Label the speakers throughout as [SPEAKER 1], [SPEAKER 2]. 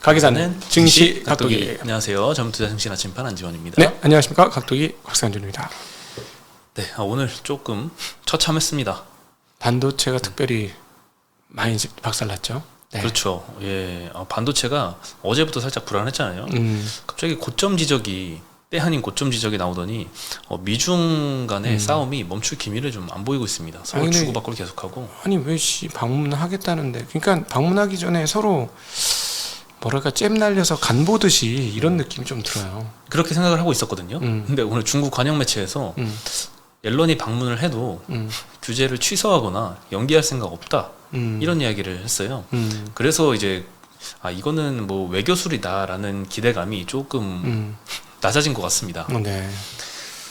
[SPEAKER 1] 가계사는 증시 각도기.
[SPEAKER 2] 안녕하세요. 전투자 증시 아침판 안지원입니다.
[SPEAKER 1] 네, 안녕하십니까. 각도기 곽상준입니다.
[SPEAKER 2] 네, 오늘 조금 처참했습니다.
[SPEAKER 1] 반도체가 특별히 많이 박살났죠. 네.
[SPEAKER 2] 그렇죠. 예, 반도체가 어제부터 살짝 불안했잖아요. 갑자기 고점 지적이 때 아닌 고점 지적이 나오더니 미중 간의 싸움이 멈출 기미를 좀 안 보이고 있습니다. 서로 주고받고를 계속하고.
[SPEAKER 1] 아니 왜 방문하겠다는데? 그러니까 방문하기 전에 서로 뭐랄까 잼 날려서 간 보듯이 이런 느낌이 좀 들어요.
[SPEAKER 2] 그렇게 생각을 하고 있었거든요. 근데 오늘 중국 관영 매체에서 옐런이 방문을 해도 규제를 취소하거나 연기할 생각 없다 이런 이야기를 했어요. 그래서 이제 이거는 뭐 외교술이다라는 기대감이 조금 낮아진 것 같습니다.
[SPEAKER 1] 네.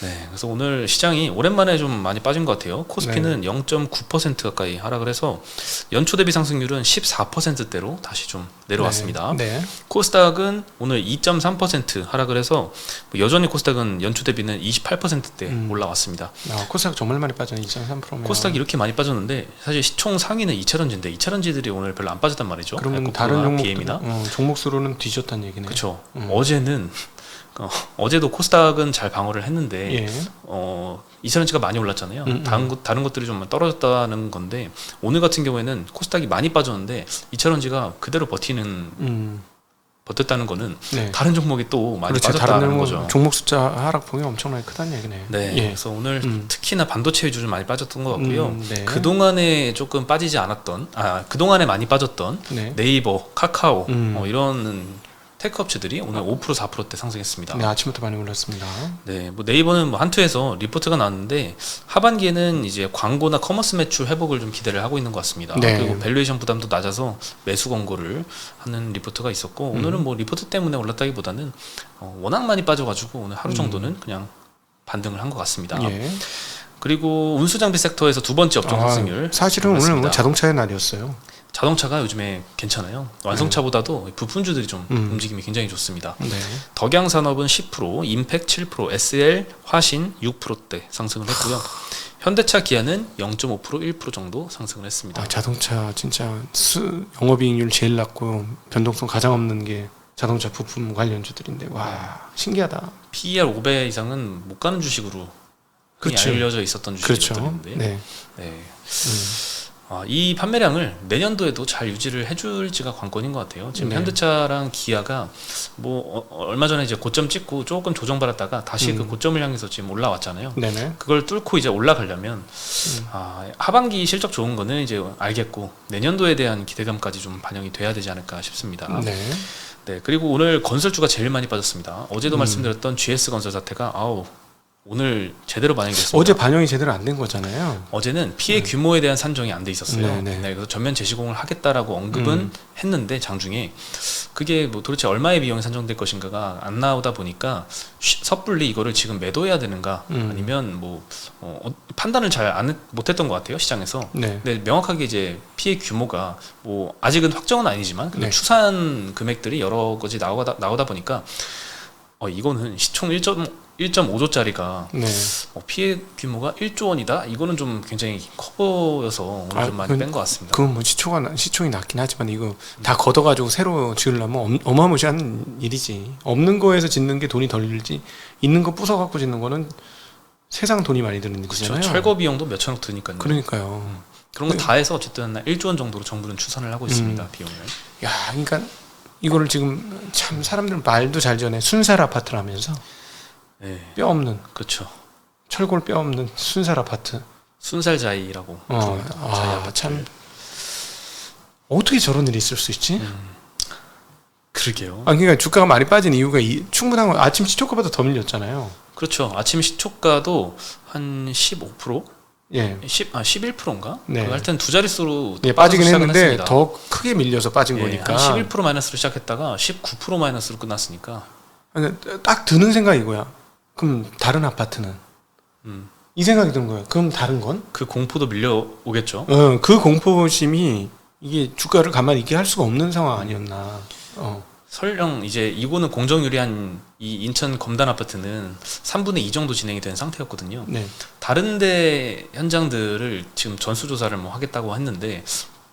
[SPEAKER 2] 네, 그래서 오늘 시장이 오랜만에 좀 많이 빠진 것 같아요. 코스피는 0.9% 가까이 하락을 해서 연초 대비 상승률은 14%대로 다시 좀 내려왔습니다.
[SPEAKER 1] 네.
[SPEAKER 2] 코스닥은 오늘 2.3% 하락을 해서 여전히 코스닥은 연초 대비는 28%대 올라왔습니다.
[SPEAKER 1] 코스닥 정말 많이 빠졌네. 2.3%면.
[SPEAKER 2] 코스닥이 이렇게 많이 빠졌는데 사실 시총 상위는 2차전지인데 2차전지들이 오늘 별로 안 빠졌단 말이죠.
[SPEAKER 1] 그러면 다른 종목 수로는 뒤졌다는 얘기네요.
[SPEAKER 2] 그렇죠. 어제도 코스닥은 잘 방어를 했는데 2차전지가 많이 올랐잖아요. 다른 것들이 좀 떨어졌다는 건데 오늘 같은 경우에는 코스닥이 많이 빠졌는데 2차전지가 그대로 버텼다는 거는 다른 종목이 또 많이 빠졌다는 거죠.
[SPEAKER 1] 종목 숫자 하락폭이 엄청나게 크다는 얘기네요.
[SPEAKER 2] 네, 그래서 오늘 특히나 반도체 위주로 많이 빠졌던 것 같고요. 그동안에 조금 빠지지 않았던, 그동안에 많이 빠졌던 네이버, 카카오 이런 테크 업체들이 오늘 5% 4%대 상승했습니다.
[SPEAKER 1] 네, 아침부터 많이 올랐습니다.
[SPEAKER 2] 네, 뭐 네이버는 한투에서 리포트가 나왔는데 하반기에는 이제 광고나 커머스 매출 회복을 좀 기대를 하고 있는 것 같습니다. 그리고 밸류에이션 부담도 낮아서 매수 권고를 하는 리포트가 있었고 오늘은 뭐 리포트 때문에 올랐다기보다는 워낙 많이 빠져가지고 오늘 하루 정도는 그냥 반등을 한 것 같습니다. 그리고 운수장비 섹터에서 두 번째 업종 상승률.
[SPEAKER 1] 사실은 오늘 뭐 자동차의 날이었어요.
[SPEAKER 2] 자동차가 요즘에 괜찮아요. 완성차보다도 부품주들이 좀 움직임이 굉장히 좋습니다. 덕양산업은 10%, 임팩 7%, SL, 화신 6%대 상승을 했고요. 현대차, 기아는 0.5%, 1% 정도 상승을 했습니다.
[SPEAKER 1] 자동차 진짜 영업이익률 제일 낮고 변동성 가장 없는 게 자동차 부품 관련주들인데 와 신기하다.
[SPEAKER 2] PER 5배 이상은 못 가는 주식으로 알려져 있었던 주식들인데 이 판매량을 내년도에도 잘 유지를 해줄지가 관건인 것 같아요. 지금 현대차랑 기아가 뭐 얼마 전에 이제 고점 찍고 조금 조정받았다가 다시 그 고점을 향해서 지금 올라왔잖아요. 그걸 뚫고 이제 올라가려면 하반기 실적 좋은 거는 이제 알겠고 내년도에 대한 기대감까지 좀 반영이 돼야 되지 않을까 싶습니다. 네, 그리고 오늘 건설주가 제일 많이 빠졌습니다. 어제도 말씀드렸던 GS건설 사태가 오늘 제대로 반영이 됐습니다.
[SPEAKER 1] 어제 반영이 제대로 안 된 거잖아요.
[SPEAKER 2] 어제는 피해 규모에 대한 산정이 안 돼 있었어요. 그래서 전면 재시공을 하겠다라고 언급은 했는데 장중에 그게 뭐 도대체 얼마의 비용이 산정될 것인가가 안 나오다 보니까 섣불리 이거를 지금 매도해야 되는가 아니면 뭐 판단을 잘 못했던 것 같아요 시장에서. 근데 명확하게 이제 피해 규모가 뭐 아직은 확정은 아니지만 추산 금액들이 여러 가지 나오다 보니까 이거는 시총 1.5조짜리가 피해 규모가 1조 원이다? 이거는 좀 굉장히 커 보여서 오늘 좀 많이 뺀 것 같습니다.
[SPEAKER 1] 그건 뭐 시총이 낮긴 하지만 이거 다 걷어가지고 새로 지으려면 어마무시한 일이지. 없는 거에서 짓는 게 돈이 덜 들지 있는 거 부숴갖고 짓는 거는 세상 돈이 많이 드는 일이잖아요.
[SPEAKER 2] 그렇죠. 철거 비용도 몇천억 드니까요.
[SPEAKER 1] 그러니까요.
[SPEAKER 2] 그런 거 다 해서 어쨌든 1조 원 정도로 정부는 추산을 하고 있습니다. 비용을.
[SPEAKER 1] 그러니까 이거를 지금 참 사람들은 말도 잘 전해 순살 아파트라면서 뼈 없는
[SPEAKER 2] 그렇죠.
[SPEAKER 1] 철골 뼈 없는 순살 아파트.
[SPEAKER 2] 순살자이라고 부릅니다.
[SPEAKER 1] 참 어떻게 저런 일이 있을 수 있지?
[SPEAKER 2] 그러게요.
[SPEAKER 1] 그러니까 주가가 많이 빠진 이유가 충분한 거. 아침 시초가보다 더 밀렸잖아요.
[SPEAKER 2] 그렇죠. 아침 시초가도 한 15%? 11%인가? 하여튼 두 자릿수로
[SPEAKER 1] 빠지긴 했는데 더 크게 밀려서 빠진 거니까.
[SPEAKER 2] 한 11% 마이너스로 시작했다가 19% 마이너스로 끝났으니까.
[SPEAKER 1] 딱 드는 생각이 이거야. 그럼 다른 아파트는? 이 생각이 드는 거예요. 그럼 다른 건?
[SPEAKER 2] 그 공포도 밀려오겠죠.
[SPEAKER 1] 그 공포심이 이게 주가를 가만히 있게 할 수가 없는 상황 아니었나.
[SPEAKER 2] 설령 이제 이거는 공정 유리한 이 인천 검단 아파트는 3분의 2 정도 진행이 된 상태였거든요. 다른데 현장들을 지금 전수조사를 뭐 하겠다고 했는데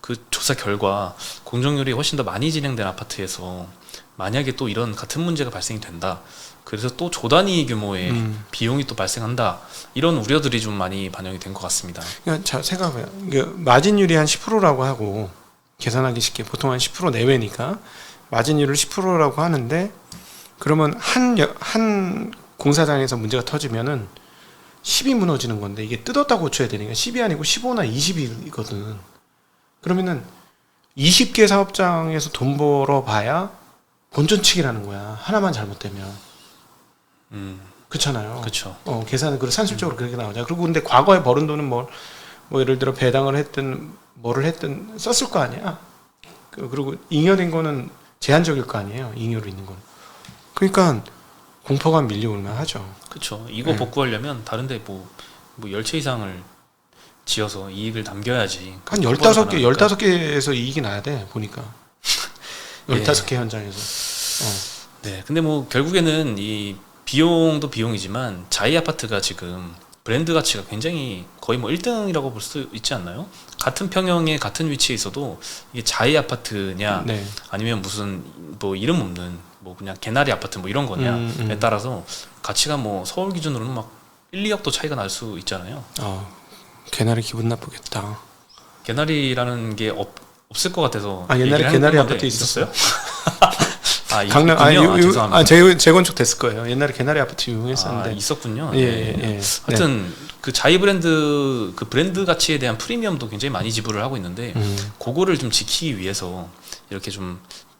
[SPEAKER 2] 그 조사 결과 공정률이 훨씬 더 많이 진행된 아파트에서 만약에 또 이런 같은 문제가 발생이 된다. 그래서 또 조단위 규모의 비용이 또 발생한다. 이런 우려들이 좀 많이 반영이 된 것 같습니다.
[SPEAKER 1] 그러니까 자, 생각해요. 마진율이 한 10%라고 하고 계산하기 쉽게 보통 한 10% 내외니까 마진율을 10%라고 하는데 그러면 한 공사장에서 문제가 터지면은 10이 무너지는 건데 이게 뜯었다 고쳐야 되니까 10이 아니고 15나 20이거든. 그러면은 20개 사업장에서 돈 벌어 봐야 본전치기라는 거야. 하나만 잘못되면. 그렇잖아요.
[SPEAKER 2] 그렇죠.
[SPEAKER 1] 계산은 그 산술적으로 그렇게 나오잖아. 그리고 근데 과거에 벌은 돈은 뭐 예를 들어 배당을 했든 뭐를 했든 썼을 거 아니야. 그리고 잉여된 거는 제한적일 거 아니에요. 잉여로 있는 거는. 그러니까 공포가 밀려올만 하죠.
[SPEAKER 2] 그렇죠. 이거 복구하려면 다른데 뭐 10채 이상을 지어서 이익을 남겨야지.
[SPEAKER 1] 한 15개에서 이익이 나야 돼. 보니까. 15개 현장에서.
[SPEAKER 2] 네. 근데 뭐 결국에는 이 비용도 비용이지만 자이 아파트가 지금 브랜드 가치가 굉장히 거의 뭐 1등이라고 볼 수 있지 않나요? 같은 평형에 같은 위치에 있어도 이게 자이 아파트냐
[SPEAKER 1] 네.
[SPEAKER 2] 아니면 무슨 뭐 이름 없는 뭐 그냥 개나리 아파트 뭐 이런 거냐에 따라서 가치가 뭐 서울 기준으로는 막 1, 2억도 차이가 날 수 있잖아요.
[SPEAKER 1] 개나리 기분 나쁘겠다.
[SPEAKER 2] 개나리라는 게 없을 것 같아서.
[SPEAKER 1] 옛날에 개나리 아파트 있었어요?
[SPEAKER 2] 강남 죄송합니다.
[SPEAKER 1] 재건축 됐을 거예요. 옛날에 개나리 아파트 유명했었는데.
[SPEAKER 2] 있었군요.
[SPEAKER 1] 예.
[SPEAKER 2] 하여튼 그 자이 브랜드 그 브랜드 가치에 대한 프리미엄도 굉장히 많이 지불을 하고 있는데 그거를 좀 지키기 위해서 이렇게 좀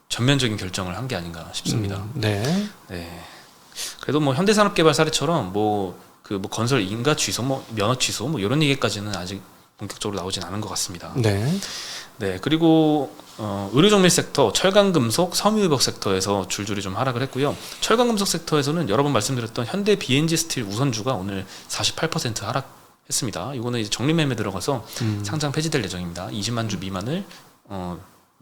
[SPEAKER 2] 전면적인 결정을 한 게 아닌가 싶습니다.
[SPEAKER 1] 네.
[SPEAKER 2] 그래도 뭐 현대산업개발 사례처럼 뭐 건설 인가 취소, 뭐 면허 취소, 뭐 이런 얘기까지는 아직 본격적으로 나오진 않은 것 같습니다. 네, 그리고 의료정밀 섹터, 철강금속, 섬유유복 섹터에서 줄줄이 좀 하락을 했고요. 철강금속 섹터에서는 여러 번 말씀드렸던 현대 BNG 스틸 우선주가 오늘 48% 하락했습니다. 이거는 이제 적립매매 들어가서 상장 폐지될 예정입니다. 20만 주 미만을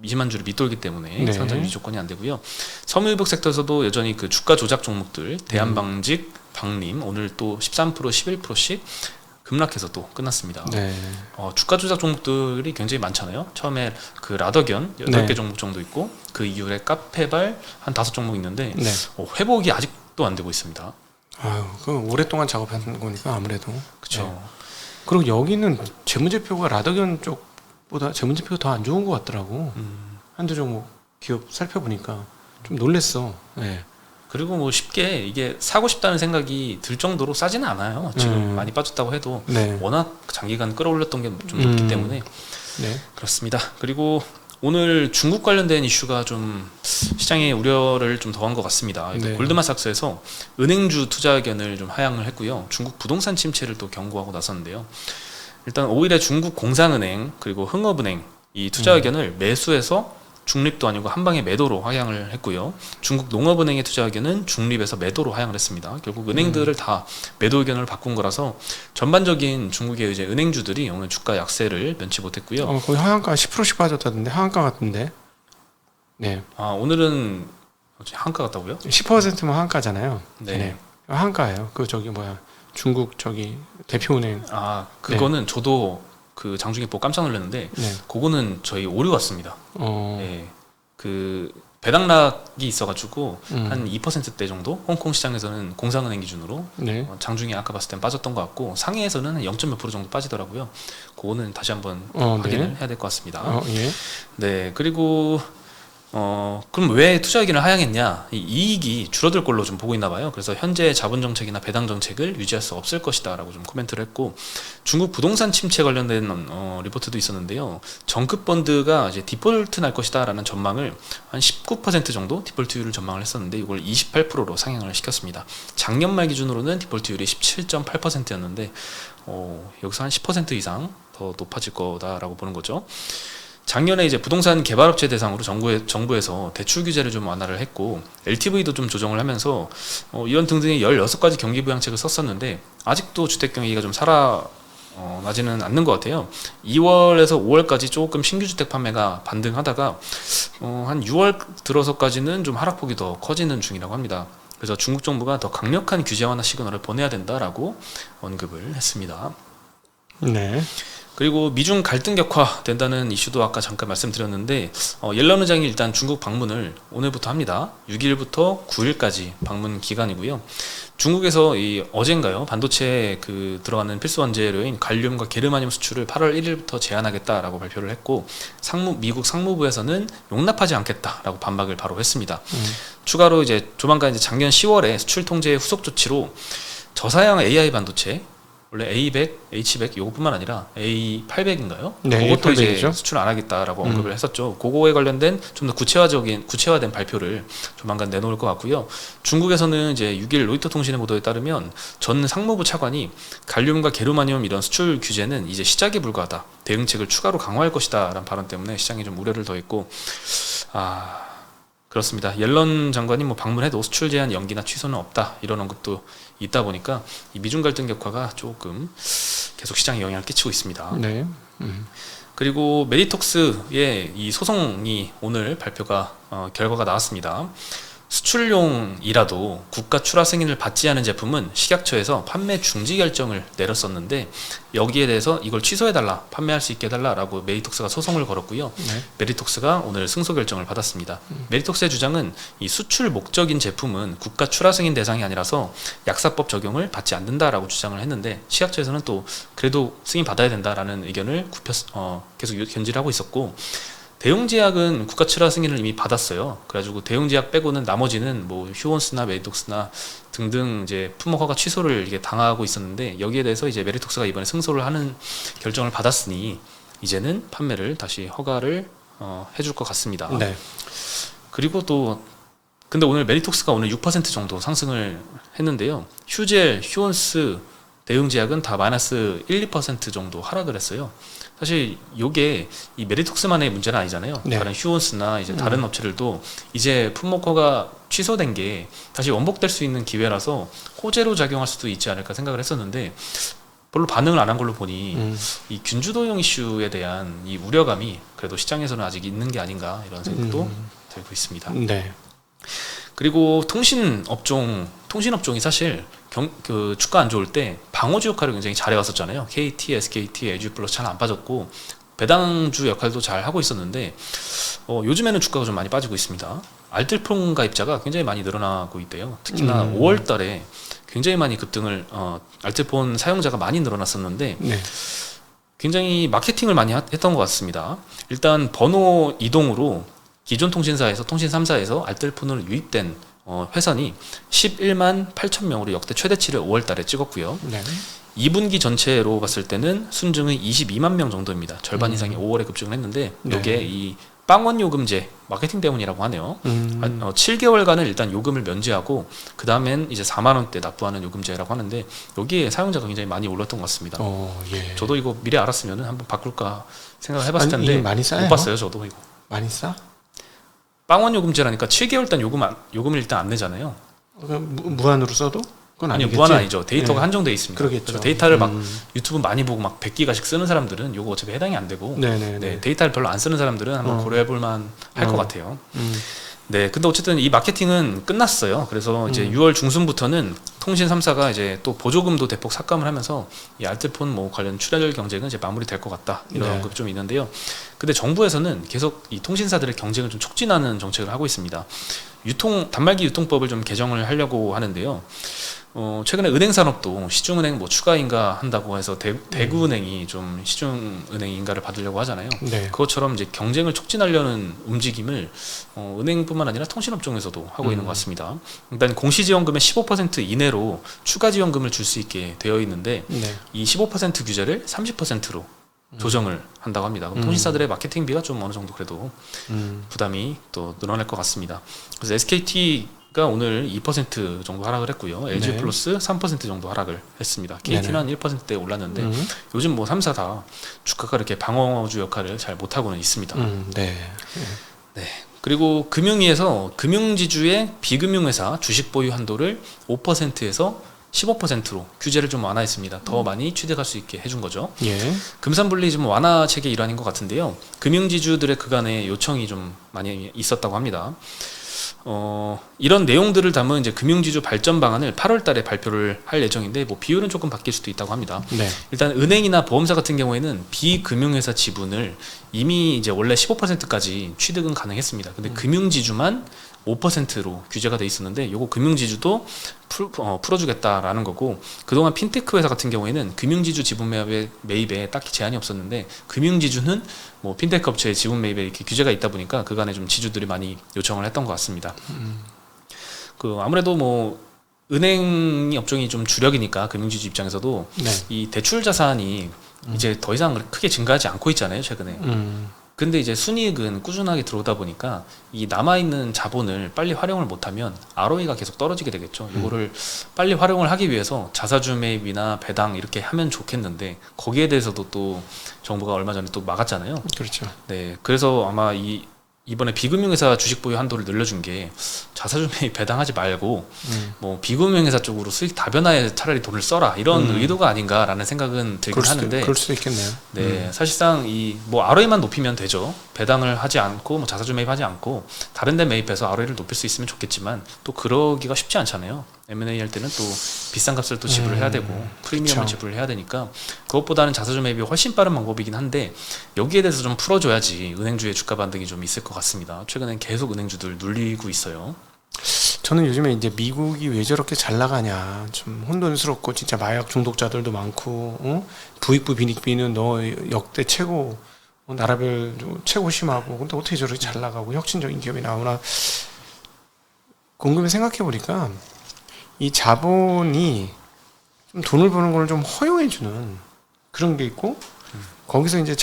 [SPEAKER 2] 20만 주를 밑돌기 때문에 상장 유지 조건이 안 되고요. 섬유유복 섹터에서도 여전히 그 주가 조작 종목들, 대한방직, 방림 오늘 또 13%, 11%씩 급락해서 또 끝났습니다. 주가 조작 종목들이 굉장히 많잖아요. 처음에 그 라더견 8개 종목 정도 있고 그 이후에 카페발 한 5종목 있는데 회복이 아직도 안 되고 있습니다.
[SPEAKER 1] 그 오랫동안 작업한 거니까 아무래도.
[SPEAKER 2] 그렇죠.
[SPEAKER 1] 그리고 여기는 재무제표가 라더견 쪽보다 재무제표가 더 안 좋은 것 같더라고. 한두 종목 기업 살펴보니까 좀 놀랬어.
[SPEAKER 2] 그리고 뭐 쉽게 이게 사고 싶다는 생각이 들 정도로 싸지는 않아요. 지금 많이 빠졌다고 해도 워낙 장기간 끌어올렸던 게 좀 높기 때문에 그렇습니다. 그리고 오늘 중국 관련된 이슈가 좀 시장의 우려를 좀 더한 것 같습니다. 골드만삭스에서 은행주 투자 의견을 좀 하향을 했고요. 중국 부동산 침체를 또 경고하고 나섰는데요. 일단 5일에 중국 공상은행 그리고 흥업은행 이 투자 의견을 매수해서 중립도 아니고 한방에 매도로 하향을 했고요. 중국 농업은행의 투자 의견은 중립에서 매도로 하향을 했습니다. 결국 은행들을 다 매도 의견을 바꾼 거라서 전반적인 중국의 이제 은행주들이 오늘 주가 약세를 면치 못했고요.
[SPEAKER 1] 거의 하한가 10%씩 빠졌다던데 하한가 같은데.
[SPEAKER 2] 오늘은 하한가 같다고요?
[SPEAKER 1] 10%면 하한가잖아요. 하한가예요. 중국 대표은행.
[SPEAKER 2] 그거는 저도 그 장중에 보고 깜짝 놀랐는데 그거는 저희 오류 같습니다. 그 배당락이 있어가지고 한 2%대 정도 홍콩 시장에서는 공상은행 기준으로 장중에 아까 봤을 땐 빠졌던 것 같고 상해에서는 한 0. 몇 % 정도 빠지더라고요. 그거는 다시 한번 확인을 해야 될 것 같습니다. 그리고 그럼 왜 투자 의견을 하향했냐? 이익이 줄어들 걸로 좀 보고 있나 봐요. 그래서 현재 자본 정책이나 배당 정책을 유지할 수 없을 것이다라고 좀 코멘트를 했고 중국 부동산 침체 관련된 리포트도 있었는데요. 정급 펀드가 이제 디폴트 날 것이다라는 전망을 한 19% 정도 디폴트율을 전망을 했었는데 이걸 28%로 상향을 시켰습니다. 작년 말 기준으로는 디폴트율이 17.8%였는데 여기서 한 10% 이상 더 높아질 거다라고 보는 거죠. 작년에 이제 부동산 개발업체 대상으로 정부에서 대출 규제를 좀 완화를 했고 LTV도 좀 조정을 하면서 이런 등등의 16가지 경기 부양책을 썼었는데 아직도 주택 경기가 좀 살아나지는 않는 것 같아요. 2월에서 5월까지 조금 신규 주택 판매가 반등하다가 한 6월 들어서까지는 좀 하락폭이 더 커지는 중이라고 합니다. 그래서 중국 정부가 더 강력한 규제 완화 시그널을 보내야 된다라고 언급을 했습니다. 그리고 미중 갈등 격화 된다는 이슈도 아까 잠깐 말씀드렸는데 옐런 의장이 일단 중국 방문을 오늘부터 합니다. 6일부터 9일까지 방문 기간이고요. 중국에서 어젠가요 반도체에 들어가는 필수 원재료인 갈륨과 게르마늄 수출을 8월 1일부터 제한하겠다라고 발표를 했고 미국 상무부에서는 용납하지 않겠다라고 반박을 바로 했습니다. 추가로 이제 조만간 이제 작년 10월에 수출 통제 후속 조치로 저사양 AI 반도체 원래 A100, H100 이것뿐만 아니라 A800인가요?
[SPEAKER 1] 네,
[SPEAKER 2] 그것도 이제
[SPEAKER 1] A800이죠.
[SPEAKER 2] 수출 안 하겠다라고 언급을 했었죠. 그거에 관련된 좀 더 구체화된 발표를 조만간 내놓을 것 같고요. 중국에서는 이제 6일 로이터 통신의 보도에 따르면 전 상무부 차관이 갈륨과 게르마늄 이런 수출 규제는 이제 시작에 불과하다. 대응책을 추가로 강화할 것이다라는 발언 때문에 시장이 좀 우려를 더했고 그렇습니다. 옐런 장관이 뭐 방문해도 수출 제한 연기나 취소는 없다 이런 언급도 있다 보니까 이 미중 갈등 격화가 조금 계속 시장에 영향을 끼치고 있습니다.
[SPEAKER 1] 네.
[SPEAKER 2] 그리고 메디톡스의 이 소송이 오늘 결과가 나왔습니다. 수출용이라도 국가 출하 승인을 받지 않은 제품은 식약처에서 판매 중지 결정을 내렸었는데 여기에 대해서 이걸 취소해달라, 판매할 수 있게 해달라라고 메디톡스가 소송을 걸었고요. 네. 메디톡스가 오늘 승소 결정을 받았습니다. 메디톡스의 주장은 이 수출 목적인 제품은 국가 출하 승인 대상이 아니라서 약사법 적용을 받지 않는다라고 주장을 했는데 식약처에서는 또 그래도 승인 받아야 된다라는 의견을 계속 견지를 하고 있었고 대용제약은 국가 출하 승인을 이미 받았어요. 그래가지고 대용제약 빼고는 나머지는 뭐 휴원스나 메디톡스나 등등 이제 품목 허가 취소를 이게 당하고 있었는데 여기에 대해서 이제 메디톡스가 이번에 승소를 하는 결정을 받았으니 이제는 판매를 다시 허가를 해줄 것 같습니다. 네. 그리고 또 근데 오늘 메디톡스가 오늘 6% 정도 상승을 했는데요. 휴젤, 휴원스, 대용제약은 다 마이너스 1, 2% 정도 하락을 했어요. 사실 이게 이 메디톡스만의 문제는 아니잖아요. 네. 다른 휴원스나 이제 다른 업체들도 이제 품목허가 취소된 게 다시 원복될 수 있는 기회라서 호재로 작용할 수도 있지 않을까 생각을 했었는데 별로 반응을 안 한 걸로 보니 이 균주도용 이슈에 대한 이 우려감이 그래도 시장에서는 아직 있는 게 아닌가 이런 생각도 들고 있습니다. 네. 그리고 통신업종이 사실 주가 안 좋을 때 방어주 역할을 굉장히 잘해왔었잖아요. KT, SKT, LG플러스 잘 안 빠졌고 배당주 역할도 잘 하고 있었는데 요즘에는 주가가 좀 많이 빠지고 있습니다. 알뜰폰 가입자가 굉장히 많이 늘어나고 있대요. 특히나 5월달에 굉장히 많이 급등을 알뜰폰 사용자가 많이 늘어났었는데 네. 굉장히 마케팅을 많이 했던 것 같습니다. 일단 번호 이동으로 기존 통신 3사에서 알뜰폰으로 유입된 회선이 11만 8천 명으로 역대 최대치를 5월 달에 찍었고요. 네. 2분기 전체로 봤을 때는 순증의 22만 명 정도입니다. 절반 이상이 5월에 급증을 했는데 이게 이 빵원 요금제 마케팅 때문이라고 하네요. 7개월간은 일단 요금을 면제하고 그 다음엔 이제 4만 원대 납부하는 요금제라고 하는데 여기에 사용자가 굉장히 많이 올랐던 것 같습니다. 예. 저도 이거 미리 알았으면 한번 바꿀까 생각을 해봤을 텐데
[SPEAKER 1] 많이 싸요?
[SPEAKER 2] 못 봤어요. 저도 이거
[SPEAKER 1] 많이 싸?
[SPEAKER 2] 빵원 요금제라니까 7개월 단 요금을 일단 안 내잖아요.
[SPEAKER 1] 무한으로 써도? 그건
[SPEAKER 2] 아니요, 무한 아니죠. 데이터가 한정돼 있습니다.
[SPEAKER 1] 그러겠죠.
[SPEAKER 2] 그래서 데이터를 막 유튜브 많이 보고 막 100기가씩 쓰는 사람들은 요거 어차피 해당이 안 되고 네, 데이터를 별로 안 쓰는 사람들은 한번 고려해볼 만 할 것 같아요. 네, 근데 어쨌든 이 마케팅은 끝났어요. 그래서 이제 6월 중순부터는 통신 3사가 이제 또 보조금도 대폭 삭감을 하면서 이 알뜰폰 뭐 관련 출하율 경쟁은 이제 마무리될 것 같다 이런 언급 좀 있는데요. 근데 정부에서는 계속 이 통신사들의 경쟁을 좀 촉진하는 정책을 하고 있습니다. 단말기 유통법을 좀 개정을 하려고 하는데요. 최근에 은행 산업도 시중은행 뭐 추가 인가 한다고 해서 대구은행이 좀 시중은행 인가를 받으려고 하잖아요. 네. 그것처럼 이제 경쟁을 촉진하려는 움직임을 은행뿐만 아니라 통신업종에서도 하고 있는 것 같습니다. 일단 공시지원금의 15% 이내로 추가 지원금을 줄 수 있게 되어 있는데 이 15% 규제를 30%로 조정을 한다고 합니다. 그럼 통신사들의 마케팅비가 좀 어느 정도 그래도 부담이 또 늘어날 것 같습니다. 그래서 SKT가 오늘 2% 정도 하락을 했고요. LG 플러스 3% 정도 하락을 했습니다. KT는 한 1%대 올랐는데 요즘 뭐 3사 다 주가가 이렇게 방어주 역할을 잘 못하고는 있습니다. 네. 그리고 금융위에서 금융지주의 비금융회사 주식 보유 한도를 5%에서 15%로 규제를 좀 완화했습니다. 더 많이 취득할 수 있게 해준 거죠. 예. 금산분리 좀 완화책의 일환인 것 같은데요. 금융지주들의 그간의 요청이 좀 많이 있었다고 합니다. 이런 내용들을 담은 이제 금융지주 발전 방안을 8월달에 발표를 할 예정인데 뭐 비율은 조금 바뀔 수도 있다고 합니다.
[SPEAKER 1] 네.
[SPEAKER 2] 일단 은행이나 보험사 같은 경우에는 비금융회사 지분을 이미 이제 원래 15%까지 취득은 가능했습니다. 근데 금융지주만 5%로 규제가 돼 있었는데 요거 금융지주도 풀어주겠다라는 거고, 그동안 핀테크 회사 같은 경우에는 금융지주 지분 매입에 딱히 제한이 없었는데 금융지주는 뭐 핀테크 업체의 지분 매입에 이렇게 규제가 있다 보니까 그간에 좀 지주들이 많이 요청을 했던 것 같습니다. 그 아무래도 뭐 은행 업종이 좀 주력이니까 금융지주 입장에서도
[SPEAKER 1] 네.
[SPEAKER 2] 이 대출 자산이 이제 더 이상 크게 증가하지 않고 있잖아요, 최근에. 근데 이제 순이익은 꾸준하게 들어오다 보니까 이 남아있는 자본을 빨리 활용을 못하면 ROE가 계속 떨어지게 되겠죠. 이거를 빨리 활용을 하기 위해서 자사주 매입이나 배당 이렇게 하면 좋겠는데 거기에 대해서도 또 정부가 얼마 전에 또 막았잖아요.
[SPEAKER 1] 그렇죠.
[SPEAKER 2] 네, 그래서 아마 이번에 비금융회사 주식 보유 한도를 늘려준 게 자사주 매입 배당하지 말고 뭐 비금융회사 쪽으로 수익 다변화에 차라리 돈을 써라 이런 의도가 아닌가라는 생각은 들긴 하는데,
[SPEAKER 1] 그럴 수도 있겠네요.
[SPEAKER 2] 네, 사실상 이 뭐 ROE만 높이면 되죠. 배당을 하지 않고 뭐 자사주 매입하지 않고 다른 데 매입해서 ROE를 높일 수 있으면 좋겠지만 또 그러기가 쉽지 않잖아요. M&A 할 때는 또 비싼 값을 또 지불을 해야 되고 프리미엄을
[SPEAKER 1] 그쵸.
[SPEAKER 2] 지불을 해야 되니까 그것보다는 자사주 매입이 훨씬 빠른 방법이긴 한데 여기에 대해서 좀 풀어줘야지 은행주의 주가 반등이 좀 있을 것 같습니다. 최근엔 계속 은행주들 눌리고 있어요.
[SPEAKER 1] 저는 요즘에 이제 미국이 왜 저렇게 잘 나가냐, 좀 혼돈스럽고 진짜 마약 중독자들도 많고, 부익부 빈익빈은 너 역대 최고, 나라별 최고 심하고, 근데 어떻게 저렇게 잘 나가고 혁신적인 기업이 나오나 곰곰이 생각해 보니까 이 자본이 좀 돈을 버는 걸 좀 허용해주는 그런 게 있고, 거기서 이제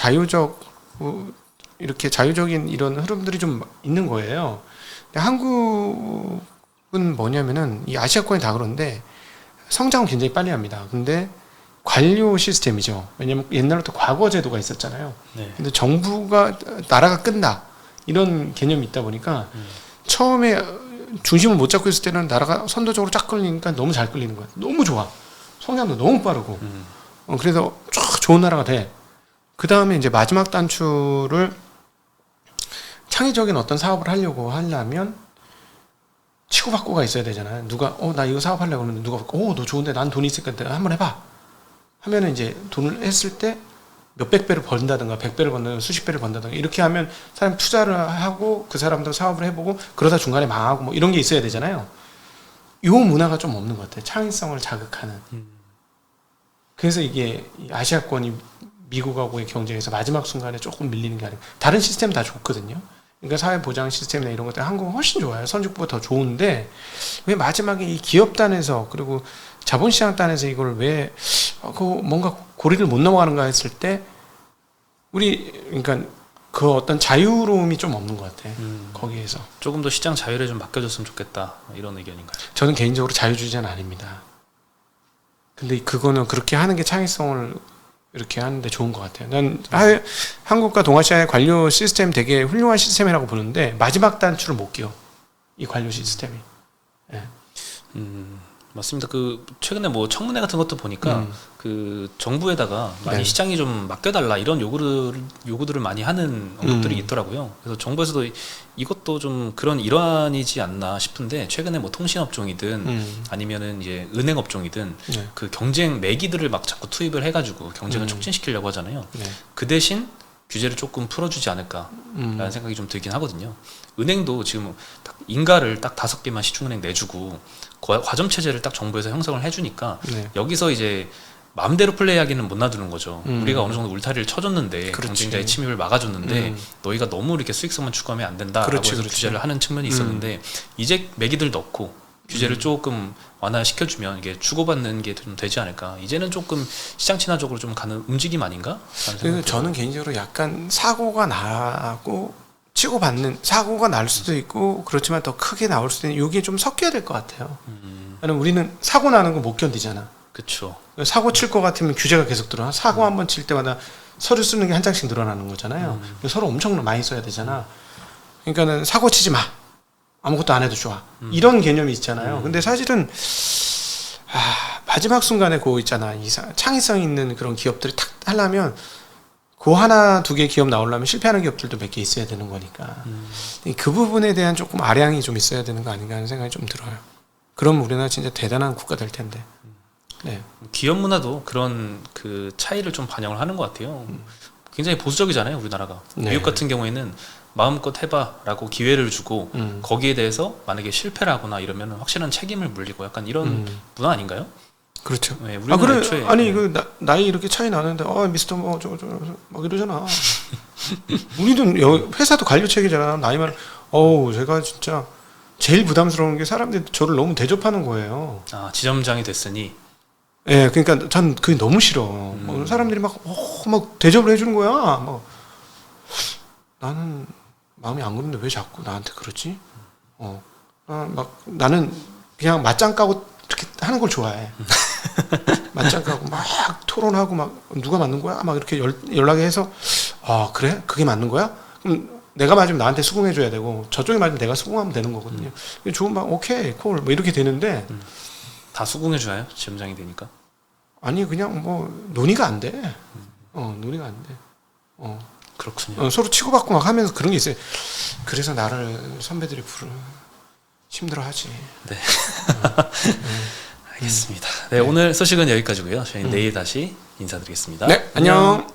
[SPEAKER 1] 이렇게 자유적인 이런 흐름들이 좀 있는 거예요. 근데 한국은 뭐냐면은 이 아시아권이 다 그런데 성장은 굉장히 빨리 합니다. 근데 관료 시스템이죠. 왜냐면 옛날부터 과거 제도가 있었잖아요.
[SPEAKER 2] 네.
[SPEAKER 1] 근데 정부가 나라가 끈다 이런 개념이 있다 보니까 처음에 중심을 못 잡고 있을 때는 나라가 선도적으로 쫙 끌리니까 너무 잘 끌리는 거야. 너무 좋아. 성장도 너무 빠르고. 그래서 쫙 좋은 나라가 돼. 그 다음에 이제 마지막 단추를 창의적인 어떤 사업을 하려면 치고받고가 있어야 되잖아요. 누가 나 이거 사업하려고 그러면 누가 너 좋은데 난 돈이 있으니까 내가 한번 해봐 하면은 이제 돈을 했을 때 몇백 배를 번다든가 100배를 번다든가 수십 배를 번다든가 이렇게 하면 사람이 투자를 하고 그 사람도 사업을 해보고 그러다 중간에 망하고 뭐 이런 게 있어야 되잖아요. 이 문화가 좀 없는 것 같아요. 창의성을 자극하는. 그래서 이게 아시아권이 미국하고의 경쟁에서 마지막 순간에 조금 밀리는 게 아니고, 다른 시스템 다 좋거든요. 그러니까 사회보장 시스템이나 이런 것들 한국은 훨씬 좋아요. 선진국보다 더 좋은데 왜 마지막에 이 기업단에서 그리고 자본시장단에서 이걸 왜 뭔가 고리를 못 넘어가는가 했을 때 그러니까 그 어떤 자유로움이 좀 없는 것 같아. 거기에서
[SPEAKER 2] 조금 더 시장 자율에 좀 맡겨줬으면 좋겠다 이런 의견인가요?
[SPEAKER 1] 저는 개인적으로 자유주의자는 아닙니다. 근데 그거는 그렇게 하는 게 창의성을 이렇게 하는데 좋은 것 같아요. 난 한국과 동아시아의 관료 시스템 되게 훌륭한 시스템이라고 보는데 마지막 단추를 못 끼워. 이 관료 시스템이. 네.
[SPEAKER 2] 맞습니다. 그 최근에 뭐 청문회 같은 것도 보니까 그 정부에다가 많이
[SPEAKER 1] 네.
[SPEAKER 2] 시장이 좀 맡겨달라 이런 요구들을 많이 하는 언급들이 있더라고요. 그래서 정부에서도 이것도 좀 그런 일환이지 않나 싶은데, 최근에 뭐 통신업종이든 아니면은 이제 은행업종이든
[SPEAKER 1] 네.
[SPEAKER 2] 그 경쟁 매기들을 막 자꾸 투입을 해가지고 경쟁을 촉진시키려고 하잖아요.
[SPEAKER 1] 네.
[SPEAKER 2] 그 대신 규제를 조금 풀어주지 않을까라는 생각이 좀 들긴 하거든요. 은행도 지금 인가를 딱 5개만 시중은행 내주고 과점 체제를 딱 정부에서 형성을 해주니까
[SPEAKER 1] 네.
[SPEAKER 2] 여기서 이제 마음대로 플레이하기는 못 놔두는 거죠. 우리가 어느 정도 울타리를 쳐줬는데,
[SPEAKER 1] 그렇지.
[SPEAKER 2] 경쟁자의 침입을 막아줬는데 너희가 너무 이렇게 수익성만 추구하면 안 된다라고
[SPEAKER 1] 그렇지,
[SPEAKER 2] 해서
[SPEAKER 1] 그렇지.
[SPEAKER 2] 규제를 하는 측면이 있었는데 이제 매기들 넣고 규제를 조금 완화시켜주면 이게 주고받는 게 좀 되지 않을까. 이제는 조금 시장 친화적으로 좀 가는 움직임 아닌가?
[SPEAKER 1] 그래서 저는 개인적으로 약간 사고가 나고 치고받는 사고가 날 수도 있고 그렇지만 더 크게 나올 수도 있는, 이게 좀 섞여야 될 것 같아요. 왜냐면 우리는 사고 나는 거 못 견디잖아.
[SPEAKER 2] 그렇죠.
[SPEAKER 1] 사고 칠 것 같으면 규제가 계속 늘어나. 사고 한 번 칠 때마다 서류 쓰는 게 한 장씩 늘어나는 거잖아요. 서류 엄청 많이 써야 되잖아. 그러니까는 사고 치지 마. 아무것도 안 해도 좋아. 이런 개념이 있잖아요. 근데 사실은 마지막 순간에 그거 있잖아. 창의성 있는 그런 기업들이 탁 하려면 그 하나 두 개 기업 나오려면 실패하는 기업들도 몇 개 있어야 되는 거니까 그 부분에 대한 조금 아량이 좀 있어야 되는 거 아닌가 하는 생각이 좀 들어요. 그럼 우리나라 진짜 대단한 국가 될 텐데. 네.
[SPEAKER 2] 기업 문화도 그런 그 차이를 좀 반영을 하는 것 같아요. 굉장히 보수적이잖아요, 우리나라가.
[SPEAKER 1] 네.
[SPEAKER 2] 미국 같은 경우에는 마음껏 해봐라고 기회를 주고 거기에 대해서 만약에 실패를 하거나 이러면 확실한 책임을 물리고 약간 이런 문화 아닌가요?
[SPEAKER 1] 그렇죠.
[SPEAKER 2] 네, 우리는 애초에
[SPEAKER 1] 아니 그 나이 이렇게 차이 나는데 미스터 뭐 막 이러잖아. 우리도 회사도 관료 체계잖아. 나이만 제가 진짜 제일 부담스러운 게 사람들이 저를 너무 대접하는 거예요.
[SPEAKER 2] 아, 지점장이 됐으니.
[SPEAKER 1] 예, 그러니까 전 그게 너무 싫어. 뭐 사람들이 막 대접을 해주는 거야. 막 나는 마음이 안 그런데 왜 자꾸 나한테 그러지? 막 나는 그냥 맞짱 까고 이렇게 하는 걸 좋아해. 맞짱 까고 막 토론하고 막 누가 맞는 거야? 막 이렇게 연락해서 그래? 그게 맞는 거야? 그럼 내가 맞으면 나한테 수긍해줘야 되고 저쪽이 맞으면 내가 수긍하면 되는 거거든요. 좋은 방 오케이 콜 뭐 이렇게 되는데
[SPEAKER 2] 다 수긍해주나요? 지점장이 되니까?
[SPEAKER 1] 아니 그냥 뭐 논의가 안 돼. 논의가 안 돼.
[SPEAKER 2] 그렇군요.
[SPEAKER 1] 서로 치고받고 막 하면서 그런 게 있어요. 그래서 나를 선배들이 힘들어하지.
[SPEAKER 2] 네. 알겠습니다. 네, 오늘 소식은 여기까지고요. 저희는 내일 다시 인사드리겠습니다.
[SPEAKER 1] 네, 안녕.